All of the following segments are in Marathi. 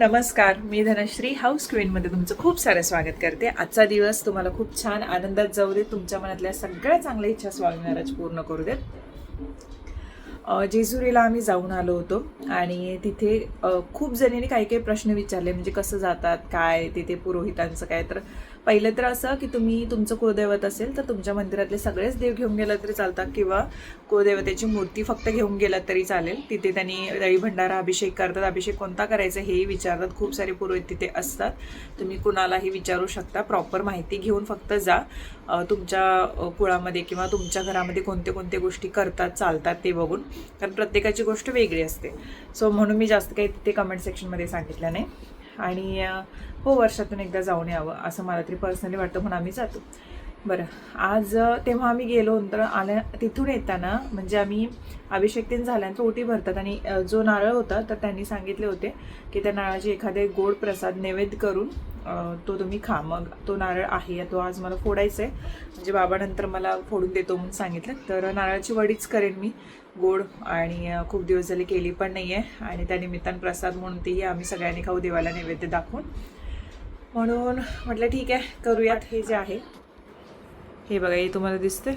नमस्कार, मी धनश्री हाऊस क्वीनमध्ये तुमचं खूप सारं स्वागत करते. आजचा दिवस तुम्हाला खूप छान आनंदात जाऊ देत. तुमच्या मनातल्या सगळ्या चांगल्या इच्छा स्वामी महाराज पूर्ण करू देत. जेजुरीला आम्ही जाऊन आलो होतो आणि तिथे खूप जणींनी काही काही प्रश्न विचारले, म्हणजे कसं जातात, काय तिथे पुरोहितांचं काय. तर पहिलं तर असं की तुम्ही तुमचं कुलदैवत असेल तर तुमच्या मंदिरातले सगळेच देव घेऊन गेला तरी चालतात, किंवा कुलदैवतेची मूर्ती फक्त घेऊन गेलात तरी चालेल. तिथे त्यांनी दही भंडारा अभिषेक करतात. अभिषेक कोणता करायचा हेही विचारतात. खूप सारे पुरोहित तिथे असतात. तुम्ही कुणालाही विचारू शकता. प्रॉपर माहिती घेऊन फक्त जा. तुमच्या कुळामध्ये किंवा तुमच्या घरामध्ये कोणते कोणते गोष्टी करतात चालतात ते बघून, कारण प्रत्येकाची गोष्ट वेगळी असते. सो म्हणून मी जास्त काही तिथे कमेंट सेक्शनमध्ये सांगितलं नाही. आणि हो, वर्षातून एकदा जाऊन यावं असं मला तरी पर्सनली वाटतं, म्हणून आम्ही जातो. बरं, आज तेव्हा आम्ही गेलो नंतर आल्या तिथून येताना, म्हणजे आम्ही अभिषेक तीन झाल्यानंतर ओटी भरतात आणि जो नारळ होता तर त्यांनी सांगितले होते की त्या नारळाची एखादे गोड प्रसाद नैवेद्य करून तो तुम्ही खा. मग तो नारळ आहे तो आज मला फोडायचा आहे, म्हणजे बाबा नंतर मला फोडून देतो म्हणून सांगितलं. तर नारळाची वडीच करेन मी गोड, आणि खूप दिवस झाले केली पण नाही आहे. आणि त्या निमित्तानं प्रसाद म्हणून तेही आम्ही सगळ्यांनी खाऊ, देवाला नैवेद्य दाखवून. म्हणून म्हटलं ठीक आहे करूयात. हे जे आहे हे बघा, हे तुम्हाला दिसते,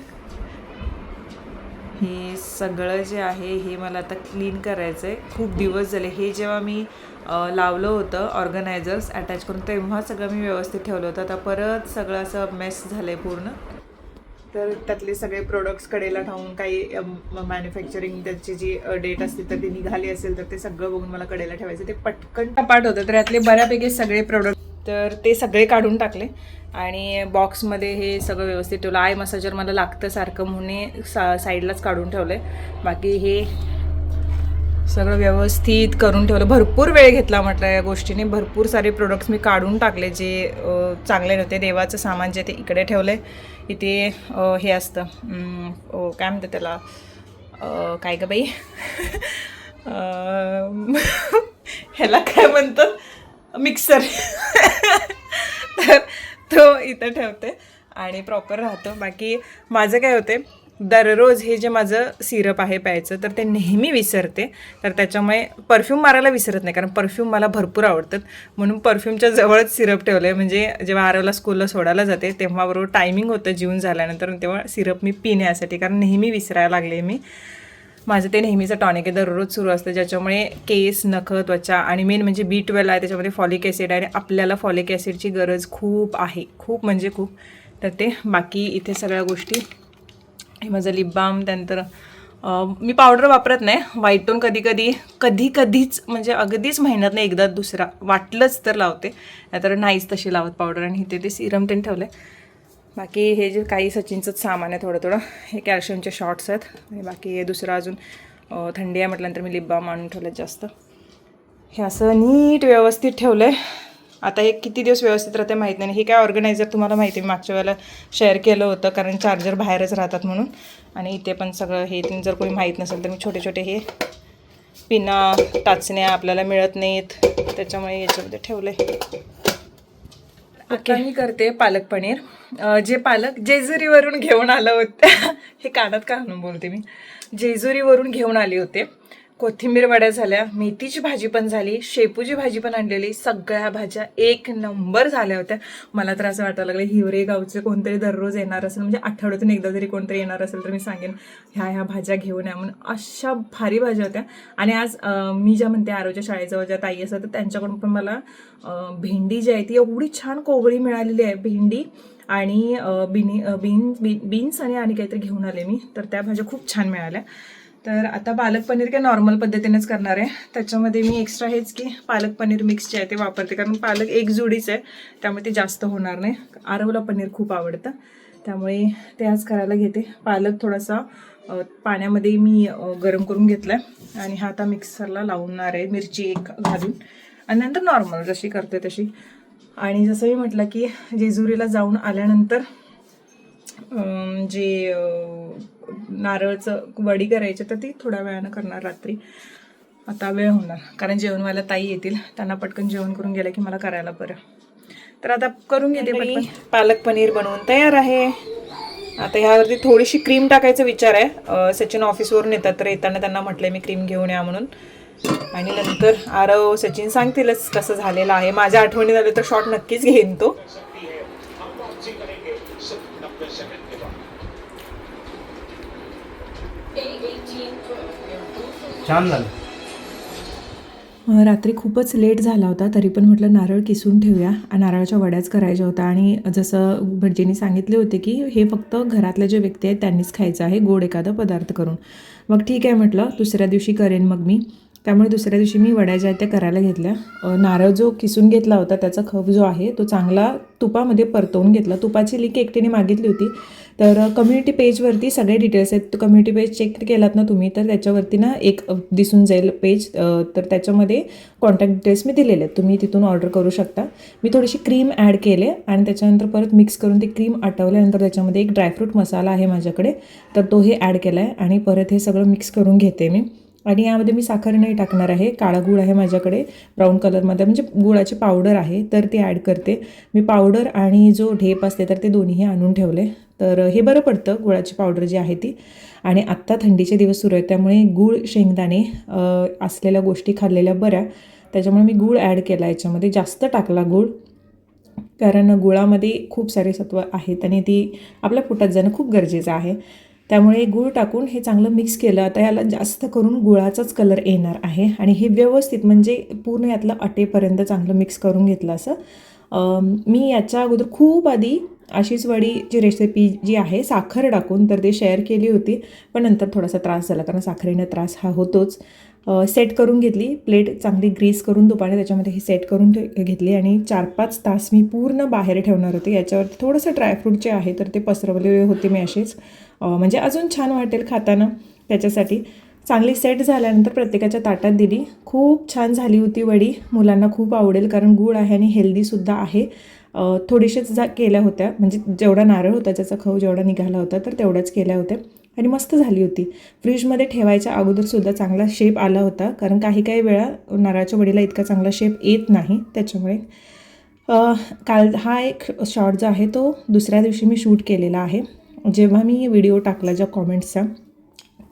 हे सगळं जे आहे हे मला आता क्लीन करायचं आहे. खूप दिवस झाले. हे जेव्हा मी लावलं होतं ऑर्गनायझर्स अटॅच करून, तेव्हा सगळं मी व्यवस्थित ठेवलं होतं. आता परत सगळं असं मेस झालं आहे पूर्ण. तर त्यातले सगळे प्रोडक्ट्स कडेला ठेवून, काही मॅन्युफॅक्चरिंग त्याची जी डेट असते तर ती निघाली असेल तर ते सगळं बघून मला कडेला ठेवायचं. ते पटकन पाठ होतं. तर यातले बऱ्यापैकी सगळे प्रोडक्ट तर ते सगळे काढून टाकले आणि बॉक्समध्ये हे सगळं व्यवस्थित ठेवलं. आय मसाजर मला लागतं सारखं म्हणून साईडलाच काढून ठेवलं आहे. बाकी हे सगळं व्यवस्थित करून ठेवलं. भरपूर वेळ घेतला म्हटलं या गोष्टीने. भरपूर सारे प्रोडक्ट्स मी काढून टाकले जे चांगले नव्हते. देवाचं सामान जे ते इकडे ठेवलं आहे. इथे हे असतं काय म्हणतात त्याला, काय गं बाई ह्याला काय म्हणतात, मिक्सर. तर तो इथं ठेवते आणि प्रॉपर राहतो. बाकी माझं काय होते, दररोज हे जे माझं सिरप आहे प्यायचं तर ते नेहमी विसरते. तर त्याच्यामुळे परफ्यूम मारायला विसरत नाही, कारण परफ्यूम मला भरपूर आवडतात. म्हणून परफ्यूमच्या जवळच सिरप ठेवलं आहे. म्हणजे जेव्हा आरवला स्कूलला सोडायला जाते तेव्हा बरोबर टायमिंग होतं जेवून झाल्यानंतर, तेव्हा सिरप मी पिण्यासाठी, कारण नेहमी विसरायला लागले मी. माझं ते नेहमीचं टॉनिक आहे, दररोज सुरू असतं, ज्याच्यामुळे केस, नखं, त्वचा आणि मेन म्हणजे B12 आहे त्याच्यामध्ये, फॉलिक ॲसिड आहे. आणि आपल्याला फॉलिक ॲसिडची गरज खूप आहे, खूप म्हणजे खूप. तर ते बाकी इथे सगळ्या गोष्टी, हे माझं लिप बाम. त्यानंतर मी पावडर वापरत नाही. व्हाईट टोन कधीच म्हणजे अगदीच महिन्यातनं एकदा दुसरा वाटलंच तर लावते, नाहीतर नाहीच तशी लावत पावडर. आणि इथे ते सिरम त्यांनी ठेवलं आहे. बाकी हे जे काही सचिनचंच सामान आहे थोडं हे कॅल्शियमचे शॉर्ट्स आहेत. आणि बाकी हे दुसरं अजून थंडी आहे म्हटल्यानंतर मी लिप बाम आणून ठेवलं जास्त. हे असं नीट व्यवस्थित ठेवलं आहे. आता हे किती दिवस व्यवस्थित राहते माहीत नाही. हे काय ऑर्गनायझर तुम्हाला माहिती आहे, मी मागच्या वेळेला शेअर केलं होतं, कारण चार्जर बाहेरच राहतात म्हणून. आणि इथे पण सगळं हे, जर कोणी माहीत नसेल तर मी छोटे छोटे हे पिना टाचण्या आपल्याला मिळत नाहीत त्याच्यामुळे याच्यामध्ये ठेवलं आहे. आता मी करते पालक पनीर. जे पालक जेजुरीवरून घेऊन आलं होतं हे कानात का आणून बोलते मी, जेजुरीवरून घेऊन आले होते. कोथिंबीर वड्या झाल्या, मेथीची भाजी पण झाली, शेपूची भाजी पण आणलेली. सगळ्या भाज्या एक नंबर झाल्या होत्या. मला तर असं वाटायला लागलं हिवरे गावचे कोणतरी दररोज येणार असेल, म्हणजे आठवड्यातून एकदा जरी कोणतरी येणार असेल तर मी सांगेन ह्या भाज्या घेऊन या म्हणून. अशा भारी भाज्या होत्या. आणि आज मी ज्या म्हणते आरोच्या शाळेजवळ ज्या ताई असतात तर त्यांच्याकडून पण मला भेंडी जी आहे ती एवढी छान कोवळी मिळालेली आहे. भेंडी आणि बीन्स आणि काहीतरी घेऊन आले मी, तर त्या भाज्या खूप छान मिळाल्या. तर आता पालक पनीर काय नॉर्मल पद्धतीनेच करणार आहे. त्याच्यामध्ये मी एक्स्ट्रा हेच की पालक पनीर मिक्स जे आहे ते वापरते, कारण पालक एक जोडीच आहे त्यामुळे ते जास्त होणार नाही. आरवला पनीर खूप आवडतं त्यामुळे ते आज करायला घेते. पालक थोडासा पाण्यामध्ये मी गरम करून घेतला आहे आणि हा आता मिक्सरला लावणार आहे, मिरची एक घालून, आणि नंतर नॉर्मल जशी करते तशी. आणि जसं मी म्हटलं की जेजुरीला जाऊन आल्यानंतर जे नारळचं वडी करायची तर ती थोड्या वेळानं करणार रात्री. आता वेळ होणार कारण जेवणवाला ताई येतील, त्यांना पटकन जेवण करून गेलं की मला करायला बरं. तर आता करून घेते पटकन. पालक पनीर बनवून तयार आहे. आता ह्यावरती थोडीशी क्रीम टाकायचा विचार आहे. सचिन ऑफिसवरून येतात तर येताना त्यांना म्हटलं मी क्रीम घेऊन या म्हणून. आणि नंतर आरव सचिन सांगतीलच कसं झालेलं आहे. माझ्या आठवणी झाले तर शॉट नक्कीच घेईन तो. छान झालं. रात्री खूपच लेट झाला होता, तरी पण म्हटलं नारळ किसून ठेवूया. नारळाच्या वड्याच करायच्या होत्या आणि जसं भटजींनी सांगितले होते की हे फक्त घरातले जे व्यक्ती आहेत त्यांनीच खायचं आहे, गोड एखादा पदार्थ करून. मग ठीक आहे म्हटलं, दुसऱ्या दिवशी करेन मग मी. त्यामुळे दुसऱ्या दिवशी मी वड्या ज्या त्या करायला घेतल्या. नारळ जो किसून घेतला होता त्याचा खप जो आहे तो चांगला तुपामध्ये परतवून घेतला. तुपाची लिंक एकटीने मागितली होती, तर कम्युनिटी पेजवरती सगळे डिटेल्स आहेत. कम्युनिटी पेज चेक केलात ना तुम्ही तर त्याच्यावरती ना एक दिसून जाईल पेज, तर त्याच्यामध्ये कॉन्टॅक्ट डिटेल्स मी दिलेले आहेत, तुम्ही तिथून ऑर्डर करू शकता. मी थोडीशी क्रीम ॲड केले आणि त्याच्यानंतर परत मिक्स करून ती क्रीम आटवल्यानंतर त्याच्यामध्ये एक ड्रायफ्रूट मसाला आहे माझ्याकडे, तर तो हे ॲड केला आहे आणि परत हे सगळं मिक्स करून घेते मी. आणि यामध्ये मी साखर नाही टाकणार आहे, काळा गूळ आहे माझ्याकडे ब्राऊन कलरमध्ये, म्हणजे गुळाची पावडर आहे तर ती ॲड करते मी. पावडर आणि जो ढेप असते तर ते दोन्हीही आणून ठेवले, तर हे बरं पडतं गुळाची पावडर जी आहे ती. आणि आत्ता थंडीचे दिवस सुरू आहेत त्यामुळे गूळ शेंगदाणे असलेल्या गोष्टी खाल्लेल्या बऱ्या, त्याच्यामुळे मी गूळ ॲड केला याच्यामध्ये. जास्त टाकला गूळ, कारण गुळामध्ये खूप सारे सत्व आहेत आणि ती आपल्या पोटात जाणं खूप गरजेचं आहे. त्यामुळे गूळ टाकून हे चांगलं मिक्स केलं. आता याला जास्त करून गुळाचाच कलर येणार आहे आणि हे व्यवस्थित म्हणजे पूर्ण यातलं अटेपर्यंत चांगलं मिक्स करून घेतलं असं. मी याच्या अगोदर खूप आधी अशीच वडीची रेसिपी जी आहे साखर टाकून तर ते शेअर केली होती, पण नंतर थोडासा त्रास झाला कारण साखरेने त्रास हा होतोच. सेट करून घेतली प्लेट, चांगली ग्रीस करून तुपाने त्याच्यामध्ये ही सेट करून घेतली आणि 4-5 तास मी पूर्ण बाहेर ठेवणार होते. याच्यावरती थोडंसं ड्रायफ्रूट जे आहे तर ते पसरवले होते मी असेच, म्हणजे अजून छान वाटेल खाताना त्याच्यासाठी. चांगली सेट झाल्यानंतर प्रत्येकाच्या ताटात दिली. खूप छान झाली होती वडी, मुलांना खूप आवडेल कारण गूळ आहे आणि हेल्दीसुद्धा आहे. थोडीशीच केल्या होत्या, म्हणजे जेवढा नारळ होता त्याचा खव जेवढा निघाला होता तर तेवढ्याच केल्या होत्या आणि मस्त झाली होती. फ्रीजमध्ये ठेवायच्या अगोदरसुद्धा चांगला शेप आला होता, कारण काही वेळा नारळाच्या वडीला इतका चांगला शेप येत नाही त्याच्यामुळे. काल हा एक शॉर्ट जो आहे तो दुसऱ्या दिवशी मी शूट केलेला आहे. जेव्हा मी व्हिडिओ टाकला ज्या कॉमेंट्सचा,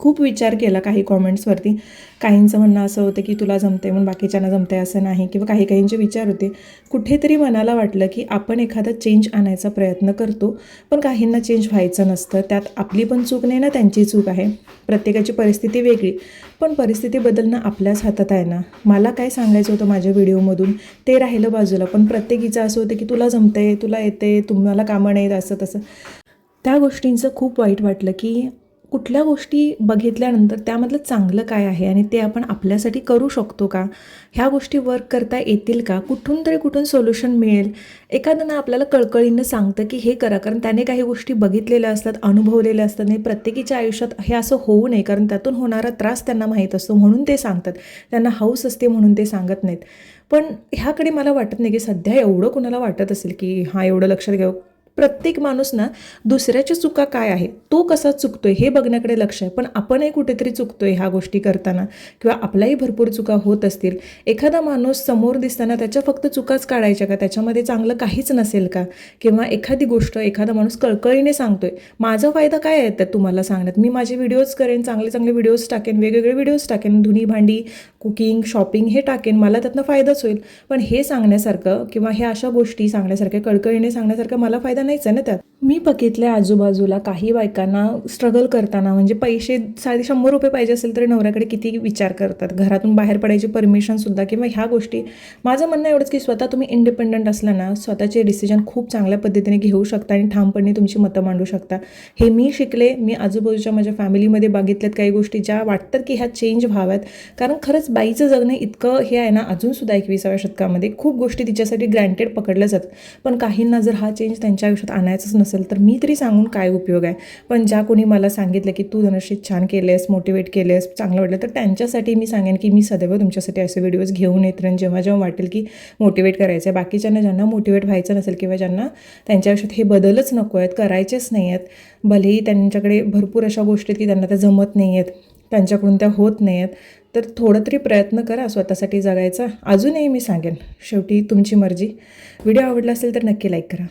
खूप विचार केला काही कॉमेंट्सवरती. काहींचं म्हणणं असं होतं की तुला जमते म्हणून बाकीच्यांना जमते असं नाही, किंवा काहींचे विचार होते. कुठेतरी मनाला वाटलं की आपण एखादा चेंज आणायचा प्रयत्न करतो, पण काहींना चेंज व्हायचं नसतं. त्यात आपली पण चूक नाही ना, त्यांची चूक आहे. प्रत्येकाची परिस्थिती वेगळी, पण परिस्थिती बदलणं आपल्याच हातात आहे ना. मला काय सांगायचं होतं माझ्या व्हिडिओमधून ते राहिलं बाजूला, पण प्रत्येकीचं असं होतं की तुला जमते, तुला येते, तुम्हाला कामं नाहीत, असं तसं. त्या गोष्टींचं खूप वाईट वाटलं की कुठल्या गोष्टी बघितल्यानंतर त्यामधलं चांगलं काय आहे आणि ते आपण आपल्यासाठी करू शकतो का, ह्या गोष्टी वर्क करता येतील का, कुठून सोल्युशन मिळेल. एखादं ना आपल्याला कळकळीनं सांगतं की हे करा, कारण त्याने काही गोष्टी बघितलेल्या असतात, अनुभवलेल्या असतात. नाही प्रत्येकीच्या आयुष्यात हे असं होऊ नये, कारण त्यातून होणारा त्रास त्यांना माहीत असतो म्हणून ते सांगतात, त्यांना हौस असते म्हणून ते सांगत नाहीत. पण ह्याकडे मला वाटत नाही की सध्या एवढं कुणाला वाटत असेल की हां एवढं लक्षात घ्यावं. प्रत्येक माणूस ना दुसऱ्याची चुका काय आहे, तो कसा चुकतोय हे बघण्याकडे लक्ष आहे. पण आपणही कुठेतरी चुकतोय ह्या गोष्टी करताना, किंवा आपल्याही भरपूर चुका होत असतील. एखादा माणूस समोर दिसताना त्याच्या फक्त चुकाच काढायच्या का, त्याच्यामध्ये चांगलं काहीच नसेल का, किंवा एखादी गोष्ट एखादा माणूस कळकळीने सांगतोय, माझा फायदा काय आहे त्यात तुम्हाला सांगण्यात. मी माझे व्हिडिओज करेन, चांगले व्हिडिओज टाकेन, वेगवेगळे व्हिडिओज टाकेन, धुणी भांडी, कुकिंग, शॉपिंग हे टाकेन, मला त्यातनं फायदाच होईल. पण हे सांगण्यासारखं किंवा हे अशा गोष्टी सांगण्यासारख्या, कळकळीने सांगण्यासारखं मला फायदा नाहीच आहे ना त्यात. मी बघितल्या आजूबाजूला काही बायकांना स्ट्रगल करताना, म्हणजे पैसे साधे 100 रुपये पाहिजे असेल तरी नवऱ्याकडे किती विचार करतात, घरातून बाहेर पडायची परमिशनसुद्धा, किंवा ह्या गोष्टी. माझं म्हणणं एवढंच की स्वतः तुम्ही इंडिपेंडंट असला ना, स्वतःचे डिसिजन खूप चांगल्या पद्धतीने घेऊ शकता आणि ठामपणे तुमची मतं मांडू शकता. हे मी शिकले. मी आजूबाजूच्या माझ्या फॅमिलीमध्ये बघितल्यात काही गोष्टी ज्या वाटतात की ह्या चेंज व्हाव्यात, कारण खरंच बाईचं जगणं इतकं हे आहे ना, अजूनसुद्धा 21व्या शतकामध्ये खूप गोष्टी तिच्यासाठी ग्रँटेड पकडल्या जातात. पण काहींना जर हा चेंज त्यांच्या आयुष्यात आणायचंच नसेल तर मी तरी सांगून काय उपयोग आहे. पण ज्या कोणी मला सांगितलं की तू धनश्री छान केलेस, मोटिवेट केलेस, चांगलं वाटलं, तर त्यांच्यासाठी मी सांगेन की मी सदैव तुमच्यासाठी असे व्हिडिओज घेऊन येत राहीन जेव्हा वाटेल की मोटिवेट करायचं आहे. बाकीच्यांना ज्यांना मोटिवेट व्हायचं नसेल किंवा ज्यांना त्यांच्या आयुष्यात हे बदलच नको आहेत, करायचेच नाही आहेत, भलेही त्यांच्याकडे भरपूर अशा गोष्टी आहेत की त्यांना त्या जमत नाही आहेत, त्यांच्याकडून त्या होत नाही आहेत, तर थोडं तरी प्रयत्न करा स्वतःसाठी जगायचा. अजूनही मी सांगेन, शेवटी तुमची मर्जी. व्हिडिओ आवडला असेल तर नक्की लाईक करा.